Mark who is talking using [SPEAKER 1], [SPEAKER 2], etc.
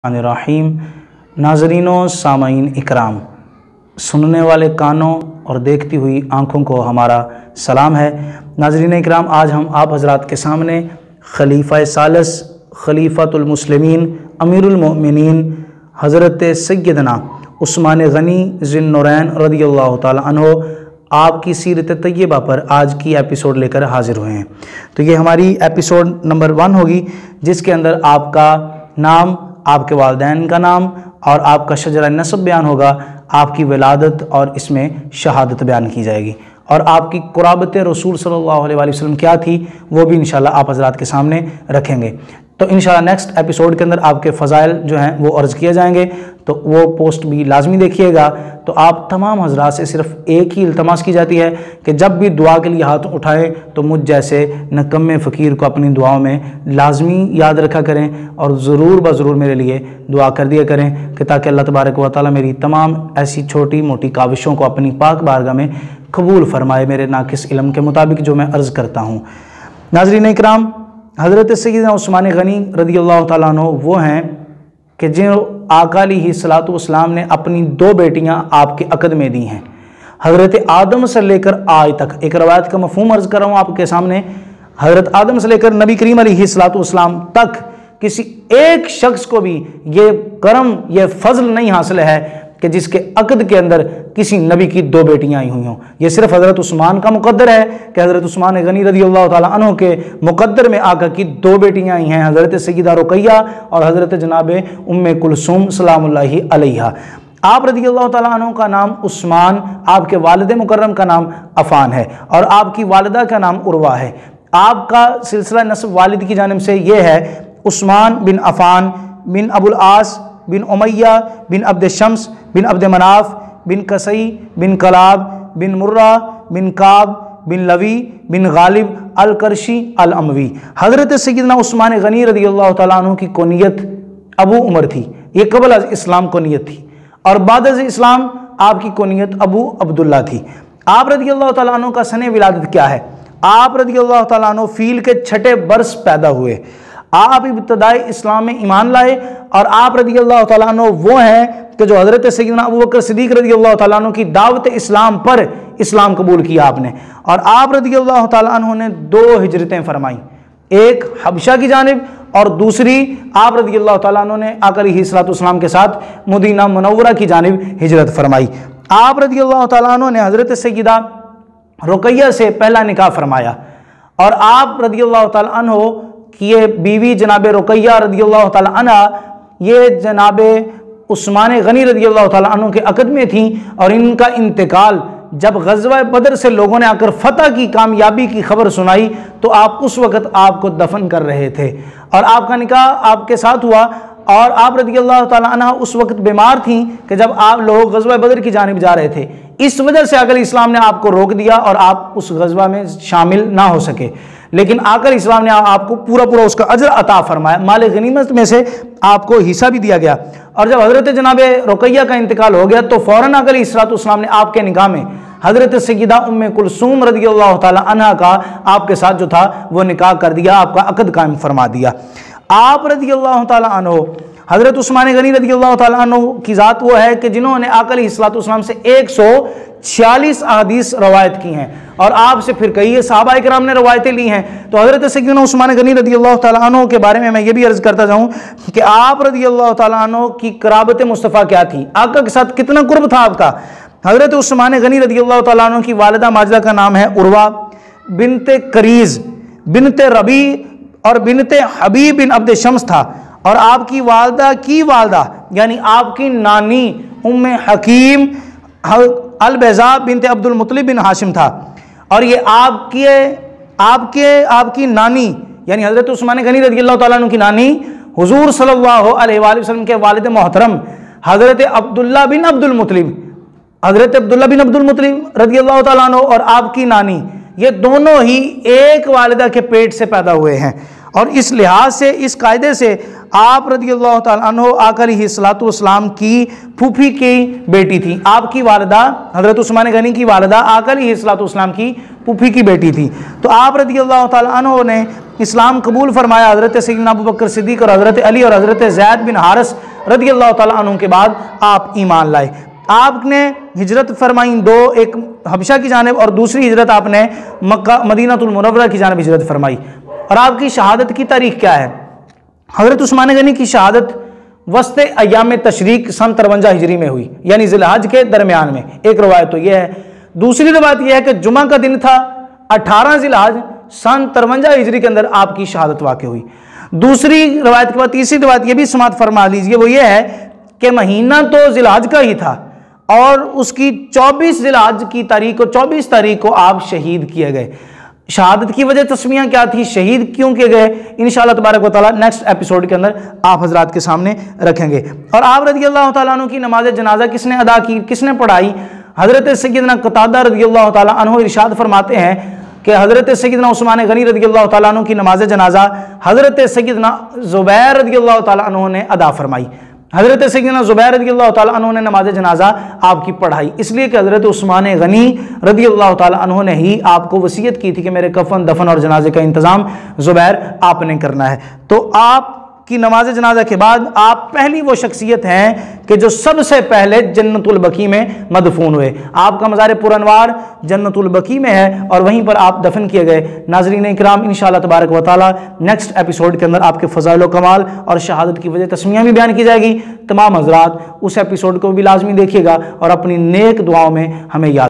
[SPEAKER 1] रहीम। नाज़रीनों सामाईन इकराम, सुनने वाले कानों और देखती हुई आँखों को हमारा सलाम है। नाज़रीन इकराम, आज हम आप हज़रात के सामने खलीफ़ा सालिस खलीफ़तुल मुस्लिमीन अमीरुल मोमिनीन हज़रत सैयदना उस्मान गनी ज़िन्नुरैन रज़ियल्लाहु ताला अन्हु आपकी सीरत तय्यबा पर आज की एपिसोड लेकर हाज़िर हुए हैं। तो ये हमारी एपिसोड नंबर 1 होगी, जिसके अंदर आपका नाम, आपके वालिदैन का नाम और आपका शजरा नसब बयान होगा, आपकी विलादत और इसमें शहादत बयान की जाएगी, और आपकी कुराबत रसूल सल्लल्लाहु अलैहि वसल्लम क्या थी वो भी इंशाल्लाह आप हज़रात के सामने रखेंगे। तो इंशाल्लाह नेक्स्ट एपिसोड के अंदर आपके फ़ज़ाइल जो हैं वो अर्ज़ किए जाएंगे, तो वो पोस्ट भी लाजमी देखिएगा। तो आप तमाम हज़रात से सिर्फ एक ही इल्तमास की जाती है कि जब भी दुआ के लिए हाथ उठाएं तो मुझ जैसे नकम्मे फ़कीर को अपनी दुआओं में लाजमी याद रखा करें, और ज़रूर ब ज़रूर मेरे लिए दुआ कर दिया करें कि ताकि अल्लाह तबारक व तआला मेरी तमाम ऐसी छोटी मोटी काविशों को अपनी पाक बारगाह में कबूल फ़रमाए, मेरे नाकिस इल्म के मुताबिक जो मैं अर्ज़ करता हूँ। नाज़रीन इकराम, हज़रत सैयदना उस्मान गनी रज़ियल्लाहु ताला अन्हु वो हैं कि जो आका अलैहिस्सलातु वस्सलाम ने अपनी 2 बेटियां आपके अक़द में दी हैं, हज़रत आदम से लेकर आज तक। एक रवायत का मफ़हूम अर्ज़ कर रहा हूँ आपके सामने। हज़रत आदम से लेकर नबी करीम अलैहिस्सलातु वस्सलाम तक किसी एक शख्स को भी ये करम, ये फ़ज़ल नहीं हासिल है कि जिसके अक़द के अंदर किसी नबी की 2 बेटियां आई हुई हों। ये सिर्फ हज़रत उस्मान का मुक़द्दर है कि हज़रत उस्मान गनी रज़ियल्लाहु ताला अन्हु के मुक़द्दर में आका की 2 बेटियां आई हैं, हज़रत सैयदा रुक़ैया और हज़रत जनाब उम्मे कुलसूम सलामुल्लाहि अलैहा। आप रज़ियल्लाहु ताला अन्हु का नाम उस्मान, आपके वालिद मुकर्रम का नाम अफ़ान है और आपकी वालिदा का नाम उर्वा है। आपका सिलसिला नस्ब वालिद की जानिब से ये है उस्मान बिन अफ़ान बिन अबुल आस बिन उमैया बिन अब्द शम्स बिन अब्द मनाफ बिन कसई बिन कलाब बिन मुर्रा बिन काब बिन लवी बिन गालिब अल करशी अल अमवी। हज़रत सैयदना उस्मान गनी रज़ियल्लाहु ताला अन्हु की कुनियत अबू उमर थी। ये कबल अज़ इस्लाम कुनियत थी, और बाद अज़ इस्लाम आपकी कुनियत अबू अब्दुल्ला थी। आप रज़ियल्लाहु ताला अन्हु का सने विलादत क्या है? आप रज़ियल्लाहु ताला अन्हु फ़ील के 6ठे बरस पैदा हुए। आप इब्तदाई इस्लाम में ईमान लाए, और आप रज़ियल्लाहु ताला अन्हु वो हैं कि जो हज़रत सैयदना अबू बकर सिद्दीक़ रज़ियल्लाहु ताला अन्हु की दावत इस्लाम पर इस्लाम कबूल किया आपने। और आप रज़ियल्लाहु ताला अन्हु ने 2 हिजरतें फरमाई, एक हबशा की जानिब और दूसरी आप रज़ियल्लाहु ताला अन्हु ने आका अलैहिस्सलातु वस्सलाम के साथ मदीना मुनव्वरा की जानिब हिजरत फरमाई। आप रज़ियल्लाहु ताला अन्हु ने हज़रत सैयदा रुक़ैया से पहला निकाह फरमाया, और आप रज़ियल्लाहु ताला अन्हु कि ये बीवी जनाब रुक़ैया रज़ियल्लाहु ताला अन्हा ये जनाब उस्मान गनी रज़ियल्लाहु ताला अन्हु के अक़द में थी, और इनका इंतकाल जब ग़ज़वा बदर से लोगों ने आकर फ़तह की कामयाबी की खबर सुनाई तो आप उस वक़्त आपको दफन कर रहे थे, और आपका निकाह आपके साथ हुआ। और आप रज़ियल्लाहु ताला अन्हा उस वक़्त बीमार थी कि जब आप लोग ग़ज़वा बदर की जानिब जा रहे थे। इस वजह से आका इस्लाम ने आपको रोक दिया और आप उस ग़ज़वा में शामिल ना हो सके, लेकिन आकर इस्लाम ने आपको पूरा उसका अजर अता फरमाया। माल गनीमत में से आपको हिस्सा भी दिया गया। और जब हज़रत जनाब रुक़ैया का इंतकाल हो गया तो फ़ौरन आकर इस्लाम ने आपके निकाह में हज़रत सैयदा उम्मे कुलसूम रज़ियल्लाहु ताला अन्हा का आपके साथ जो था वो निकाह कर दिया, आपका अक़द कायम फरमा दिया। आप रज़ियल्लाहु ताला अन्हु हज़रत उस्मान गनी रज़ियल्लाहु ताला अन्हु की ज़ात वो है कि जिन्होंने आका अलैहिस्सलाम से 146 अहादीस रवायत की हैं, और आपसे फिर कई सहाबा इकराम ने रवायतें ली हैं। तो हज़रत सैयदना उस्मान गनी रज़ियल्लाहु ताला अन्हु के बारे में मैं ये भी अर्ज़ करता जाऊँ कि आप रज़ियल्लाहु ताला अन्हु की क़राबत मुस्तफ़ा क्या थी, आका के साथ कितना कुर्ब था आपका। हज़रत उस्मान गनी रज़ियल्लाहु ताला अन्हु की वालिदा माजिदा का नाम है उर्वा बिनते करीज़ बिनते रबी और बिनते हबीब बिन अब्द शम्स था, और आपकी वालदा की वालदा यानी आपकी नानी उम्मे हकीम अल-बैज़ा बिनते अब्दुल मुत्तलिब बिन हाशिम था। और ये आपकी नानी यानी हज़रत उस्मान गनी रज़ियल्लाहु ताला अन्हु की नानी हुज़ूर सल्लल्लाहु अलैहि वसल्लम के वालिद मोहतरम हज़रत अब्दुल्ला बिन अब्दुल मुत्तलिब रज़ियल्लाहु ताला अन्हु और आपकी नानी ये दोनों ही एक वालिदा के पेट से पैदा हुए हैं, और इस लिहाज से, इस कायदे से आप रज़ियल्लाहु ताला अन्हु आका अलैहिस्सलातु वस्सलाम की फूफी की बेटी थी। आपकी वालिदा हज़रत उस्मान गनी की वालिदा आका अलैहिस्सलातु वस्सलाम की फूफी की बेटी थी। तो आप रज़ी अल्लाह ताला अन्हु ने इस्लाम कबूल फरमाया हज़रत सैयदना अबू बकर सिद्दीक़ और हज़रत अली और हज़रत ज़ैद बिन हारिस रज़ी अल्लाह ताला अन्हु के बाद आप ईमान लाए। आपने हिजरत फरमाई दो, एक हबशा की जानिब और दूसरी हिजरत आपने मक्का मदीनातुल मुनव्वरा की जानिब हिजरत फरमाई। और आपकी शहादत की तारीख क्या है? हज़रत उस्मान गनी की शहादत वस्ते अय्याम तशरीक सन 53 हिजरी में हुई, यानी ज़िलहज के दरमियान में। एक रवायत तो यह है। दूसरी रवायत यह है कि जुमा का दिन था, 18 ज़िलहज सन 53 हिजरी के अंदर आपकी शहादत वाक़ हुई। दूसरी रवायत के बाद तीसरी रवायत यह भी समात फरमा लीजिए, वो ये है कि महीना तो ज़िलहज का ही था और उसकी 24 ज़िलहज की तारीख को 24 तारीख को आप शहीद किए गए। शहादत की वजह तस्मियाँ क्या थी, शहीद क्यों किए गए, इंशाअल्लाह तबारक व तआला नेक्स्ट एपिसोड के अंदर आप हजरात के सामने रखेंगे। और आप रज़ी अल्लाह तआला अन्हु की नमाज जनाजा किसने अदा की, किसने पढ़ाई? हज़रत सैयदना कतादा रज़ी अल्लाह तआला अन्हु इरशाद फरमाते हैं कि हज़रत सैयदना उस्मान गनी रज़ी अल्लाह तआला अन्हु की नमाज जनाजा हज़रत सैयदना ज़ुबैर रज़ी अल्लाह तआला अन्हु ने अदा फरमाई। हज़रत सैयदना ज़ुबैर रज़ी अल्लाह तआला अन्हु ने नमाज जनाजा आपकी पढ़ाई, इसलिए कि हज़रत उस्मान गनी रज़ी अल्लाह तआला अन्हु ने ही आपको वसीयत की थी कि मेरे कफन दफन और जनाजे का इंतज़ाम ज़ुबैर आपने करना है। तो आप की नमाज जनाजा के बाद आप पहली वो शख्सियत हैं कि जो सबसे पहले जन्नतुल बकी में मदफून हुए। आपका मज़ार पुरअनवार जन्नतुल बकी में है और वहीं पर आप दफन किए गए। नाज़रीन इकराम, इंशाअल्लाह तबारक व तआला नेक्स्ट एपिसोड के अंदर आपके फ़ज़ाइल व कमाल और शहादत की वजह तस्मियाँ भी बयान की जाएगी। तमाम हज़रात उस एपिसोड को भी लाजमी देखिएगा और अपनी नेक दुआओं में हमें याद